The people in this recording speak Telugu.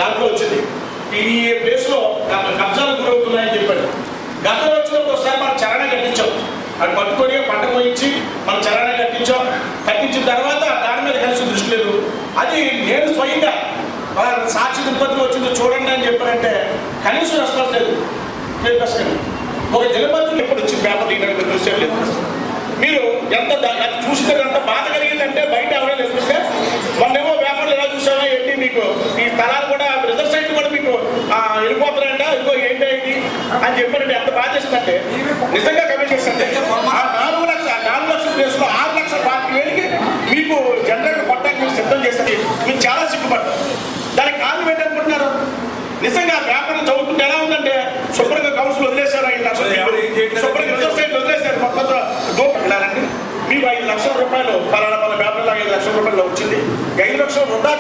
దాంట్లో వచ్చింది ఈ ప్లేస్లో కబ్జాలు గురవుతున్నాయని చెప్పాడు. గతంలో వచ్చినప్పుడు ఒకసారి మనం చరణ కట్టించాం, అది పట్టుకొని పంట పోయించి మనం చరణ కట్టించిన తర్వాత దాని మీద కలిసి దృష్టి లేదు. అది నేను స్వయంగా సాక్షి దినపత్రిక వచ్చిందో చూడండి అని చెప్పారంటే కనీసం రెస్పాన్స్ లేదు. ఒక దినపత్రిక ఎప్పుడు వచ్చి పేపర్ తీయడానికి చూసే లేదు. మీరు ఎంత చూస్తే ఎంత బాధ కలిగిందంటే బయట ఎవరైనా ఎందుకంటే మొన్నేమో పేపర్లు ఎలా చూసామో ఏంటి మీకు ఈ స్థలాలు కూడా రిజర్వ్ సైట్ కూడా మీకు వెళ్ళిపోతున్నాయంట, ఇంకో ఏంటి ఇది అని చెప్పారంటే ఎంత బాధ చేస్తుందంటే నిజంగా కమిట్ చేస్తుంటే 4 లక్షల ప్లేస్లో 6 లక్షల 40,000కి మీకు జనరేటర్ కొట్టడానికి మీరు సిద్ధం చేస్తే మీరు చాలా సిగ్గుపడ్డారు. దానికి కారణం ఏంటనుకుంటున్నారు? నిజంగా పేపర్లు చదువుతుంటే ఎలా ఉందంటే శుభ్రంగా కౌన్సిల్ వదిలేశారు, 5 లక్షలు శుభ్రంగా రిజర్వ్ సైట్ వదిలేశారు. మొత్తం మీకు 5 లక్షల రూపాయలు పలానా పేపర్ లాగా 5 లక్షల రూపాయలు వచ్చింది. 5 లక్షలు వృధా